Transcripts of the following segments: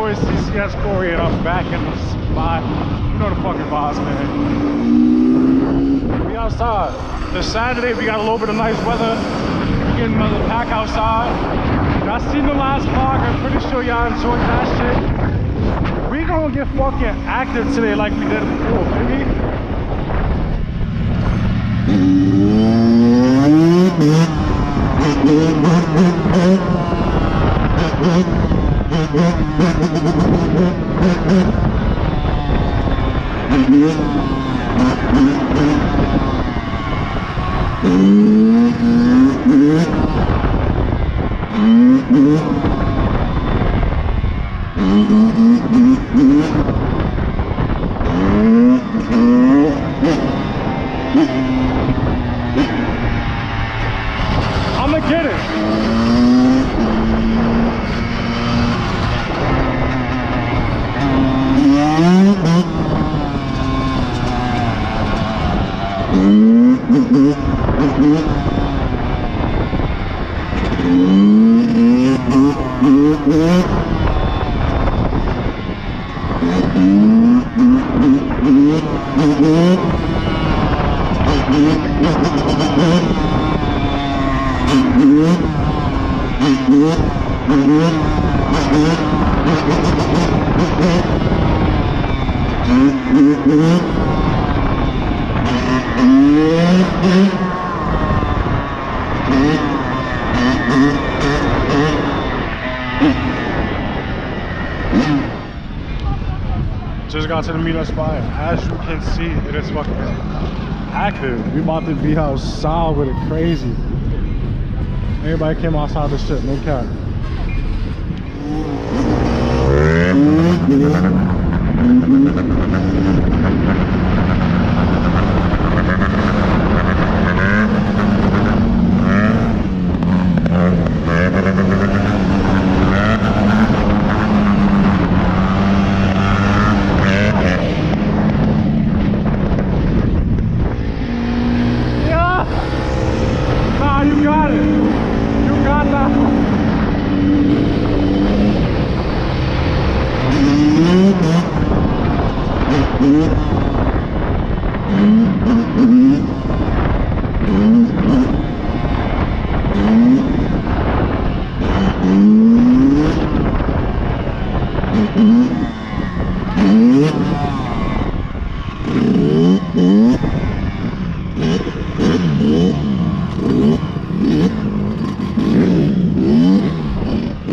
boys, CCS Corey, and I'm back in the spot. You know the fucking vibes, man. We outside. This Saturday, we got a little bit of nice weather. We're getting another pack outside. Y'all seen the last vlog. I'm pretty sure y'all enjoyed that shit. We gonna get fucking active today like we did before, baby. I'ma get it. Just got to the meetup spot. As you can see, it is fucking active. We about to be outside with it crazy. Everybody came outside this shit, no cap. You got it. You got that.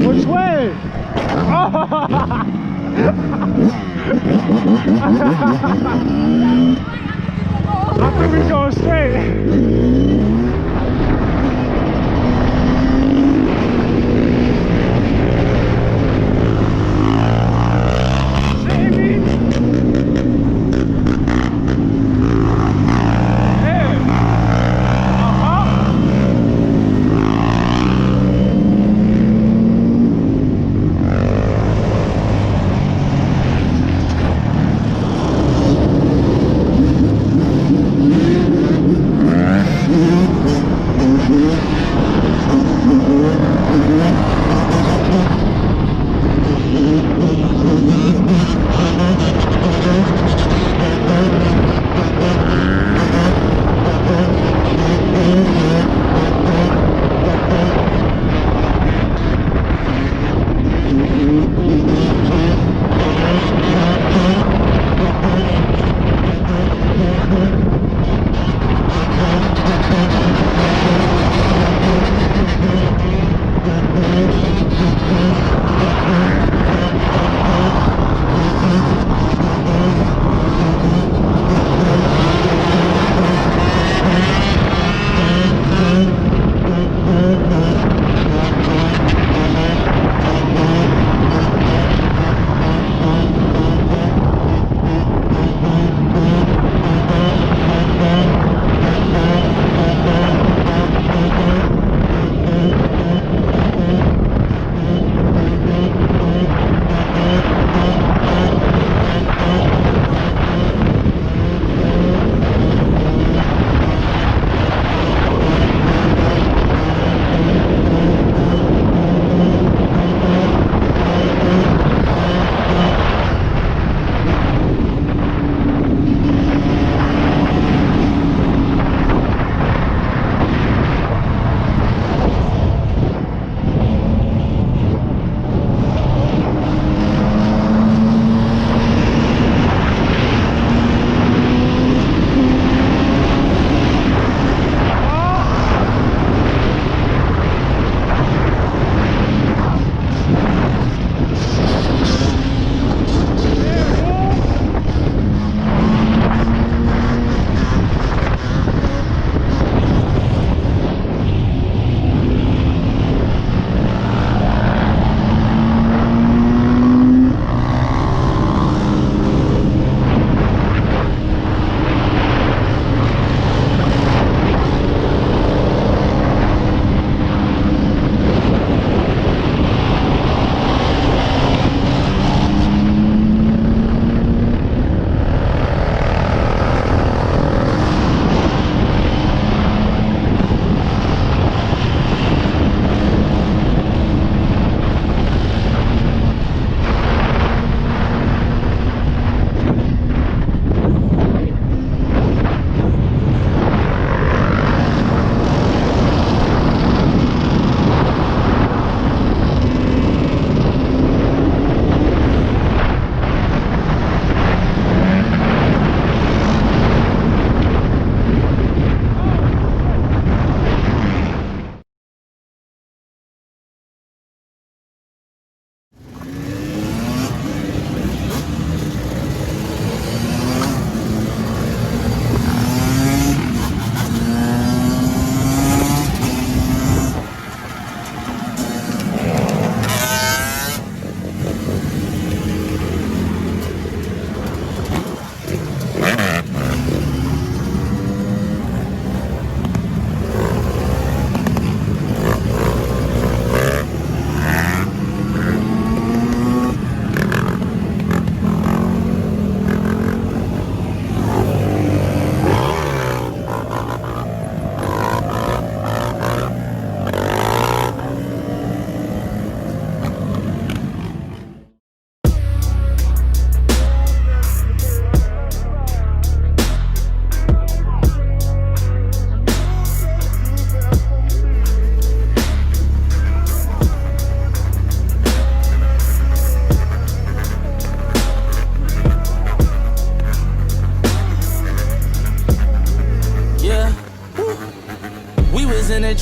Which way? I think we going straight.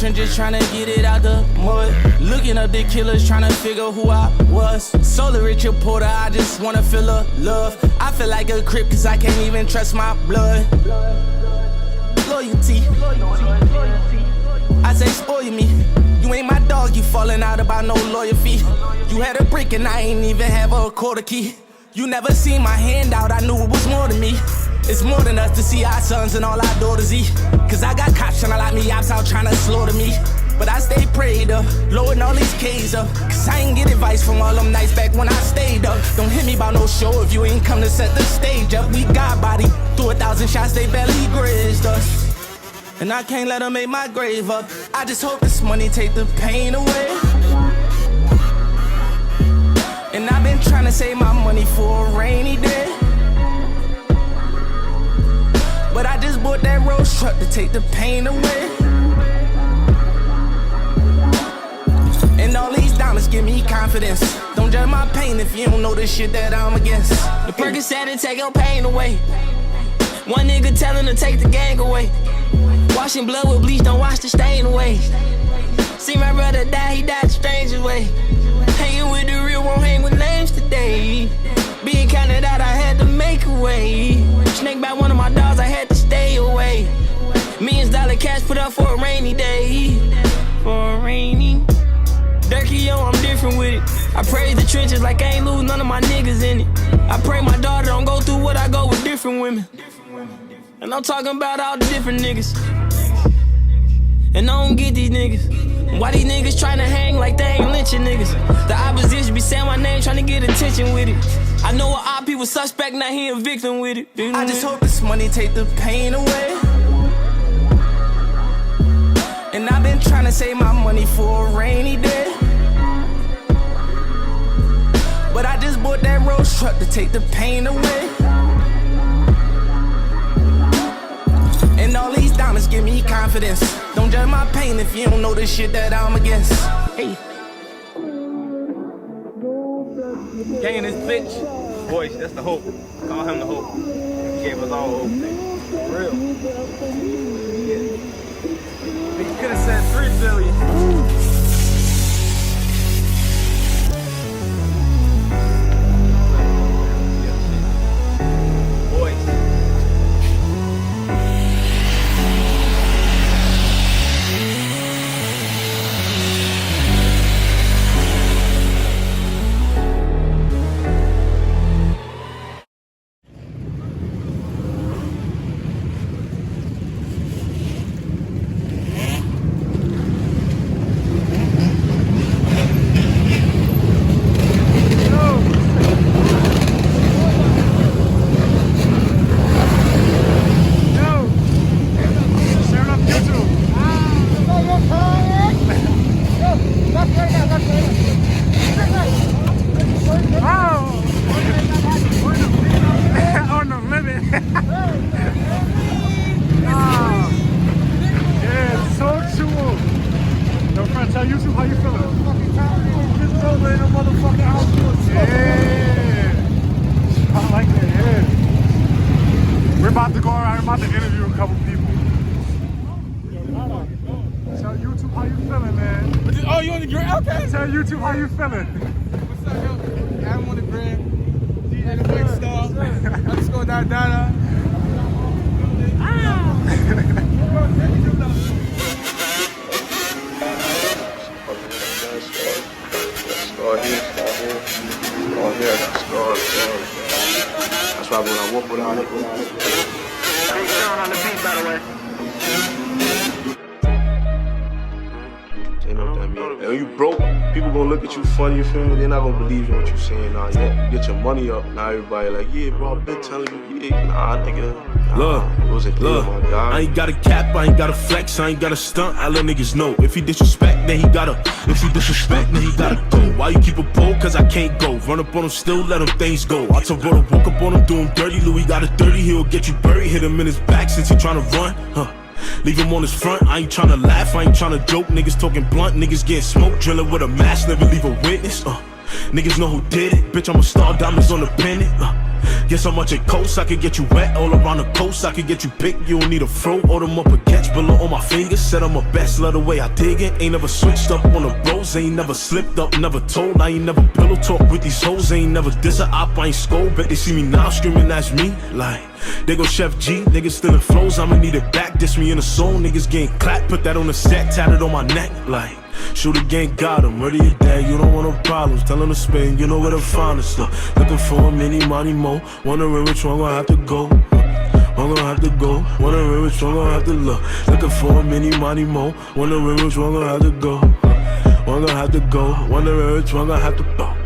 trenches trying to get it out the mud. Looking up the killers trying to figure who I was. Solar Richard Porter, I just wanna feel a love. I feel like a crip cause I can't even trust my blood. Loyalty, I say spoil me. You ain't my dog, you falling out about no lawyer fee. You had a brick and I ain't even have a quarter key. You never seen my hand out, I knew it was more than me. It's more than us to see our sons and all our daughters eat. Cause I got cops tryna lock me ops out tryna slaughter me. But I stay prayed up, loading all these K's up. Cause I ain't get advice from all them nights back when I stayed up. Don't hit me about no show if you ain't come to set the stage up. We got body, through 1,000 shots they barely grazed us. And I can't let them make my grave up. I just hope this money take the pain away. And I've been trying to save my money for a rainy day. But I just bought that Rolls truck to take the pain away. And all these diamonds give me confidence. Don't judge my pain if you don't know the shit that I'm against. The Percocet and take your pain away. One nigga telling to take the gang away. Washing blood with bleach, don't wash the stain away. See my brother die, he died the strangest way. Hanging with the real, won't hang with names today. Being counted out, I had to make a way. Snake by one of my dogs, I had to stay away. $millions cash put up for a rainy day. For a rainy Durkee, yo, I'm different with it. I praise the trenches like I ain't lose none of my niggas in it. I pray my daughter don't go through what I go with different women. And I'm talking about all the different niggas. And I don't get these niggas. Why these niggas tryna hang like they ain't lynching niggas? The opposition be saying my name tryna get attention with it. I know a op was suspect, now he a victim with it. I just hope this money take the pain away. And I've been tryna save my money for a rainy day. But I just bought that Rolls truck to take the pain away. And all these diamonds give me confidence. Don't judge my pain if you don't know the shit that I'm against. Hey. Gang in this bitch. Boys, that's the hope. Call him the hope. He gave us all hope. For real. Yeah. He could have said 3 billion. Tell YouTube how you feeling. Just over in a motherfucking house. Yeah. I like that, yeah. We're about to go around, we're about to interview a couple people. Tell YouTube how you feeling, man. Oh, you on the grid? Okay. Tell YouTube how you feeling. What's up, yo? I'm on the grid. DJ the Big Star. Underscore Dada. That's why when I walk without it. Big Sean on the beat, by the way. You know what that mean? When you broke, people gonna look at you funny, you feel me? They're not gonna believe you what you saying now. Yeah, you get your money up, now everybody like, yeah, bro, I've been telling you, yeah, nah, nigga. Look, I ain't got a cap, I ain't got a flex, I ain't got a stunt, I let niggas know. If he disrespect, then he gotta, if he disrespect, then he gotta go. Why you keep a pole? Cause I can't go. Run up on him still, let him things go. I told brother, woke up on him, do him dirty. Louis got a 30, he'll get you buried. Hit him in his back since he tryna run, leave him on his front, I ain't tryna laugh, I ain't tryna joke. Niggas talking blunt, niggas getting smoked. Drilling with a mask, never leave a witness, niggas know who did it. Bitch, I'm a star, diamonds on the pennant, Guess how much it costs? I could get you wet all around the coast. I could get you picked, you don't need a fro. Order them up a catch below on my fingers. Said I'm a best, love the way I dig it. Ain't never switched up on the bros. Ain't never slipped up, never told. I ain't never pillow talk with these hoes. Ain't never diss a op, I ain't scold. Bet they see me now screaming, that's me. Like, they go Chef G, niggas stealing flows. I'ma need it back, diss me in the soul. Niggas getting clapped, put that on the set, tatted on my neck. Like, shoot the gang, got him, murder your dad, you don't want no problems. Tell him to spin, you know where to find us. Looking for a mini money mo, wondering which one gonna have to go. I'm gonna have to go, wondering which one gonna have to look. Looking for a mini money mo, wondering which one gonna have to go. One gonna have to go, wondering which one gonna have to go.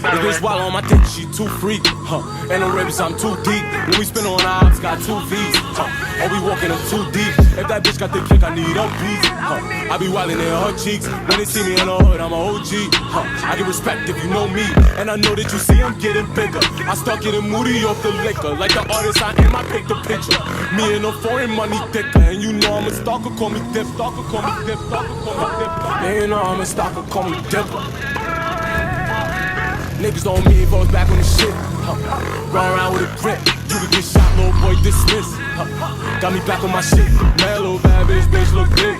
If it's wild on my dick, she too freak, huh? And the ribs, I'm too deep. When we spin on ops, got 2 V's, huh? Or we walking them too deep. If that bitch got the kick, I need a piece, huh? I be wildin' in her cheeks. When they see me in the hood, I'm a OG, huh? I get respect if you know me. And I know that you see I'm getting bigger. I start getting moody off the liquor. Like the artist I am, I pick the picture. Me and the foreign money thicker. And you know I'm a stalker, call me Dip. Stalker, call me Dip. Stalker, call me Dip. Yeah, you know I'm a stalker, call me Dipper. Niggas on me, boys back on the shit. Run around with a grip. You can get shot, little boy, dismiss. Got me back on my shit. Mad little bad bitch look big.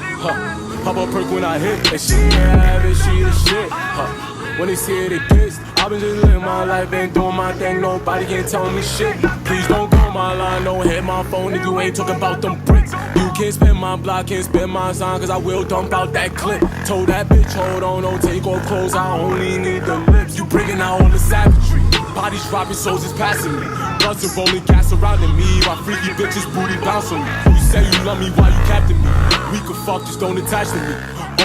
Pop up perk when I hit. And she ain't have it, she the shit. When they see it, they pissed. I've been just living my life, ain't doing my thing. Nobody can tell me shit. Please don't call my line, don't hit my phone if you ain't talking about them bricks. You can't spin my block, can't spin my sign, cause I will dump out that clip. Told that bitch, hold on, don't take off clothes, I only need the lips. You bringing out all the savagery. Bodies dropping, souls is passing me. Bloods are rolling, gas surrounding me. While freaky bitches booty bouncing me. You say you love me while you captain me. We could fuck, just don't attach to me.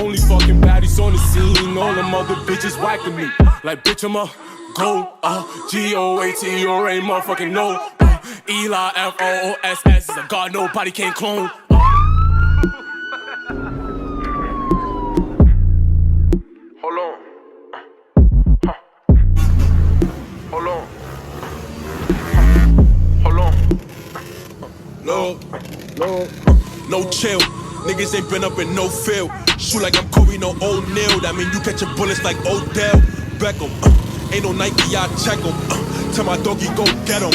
Only fucking baddies on the scene. All them other bitches whacking me. Like bitch, I'm a goat. G-O-A-T-O-A, motherfucking no. Eli F-O-O-S-S is a god nobody can clone. Hold on. Hold on. Hold on. No chill. Niggas ain't been up in no field. Shoot like I'm Kobe, no O'Neal. That mean you catching bullets like Odell Beckham. Ain't no Nike, I check them. Tell my doggy go get them.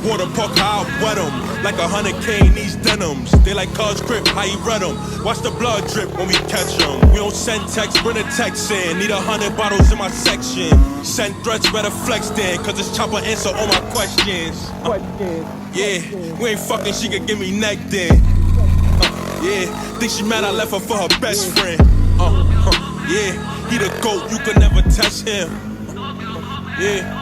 Water park, how I wet them. Like 100K in these denims. They like cuz crib, how you read them. Watch the blood drip when we catch them. We don't send text, bring a text in. Need 100 bottles in my section. Send threats, better flex then. Cause this chopper answer all my questions. Yeah, we ain't fucking, she could give me neck then. Yeah, think she mad I left her for her best friend. Yeah, he the GOAT, you could never test him. Yeah.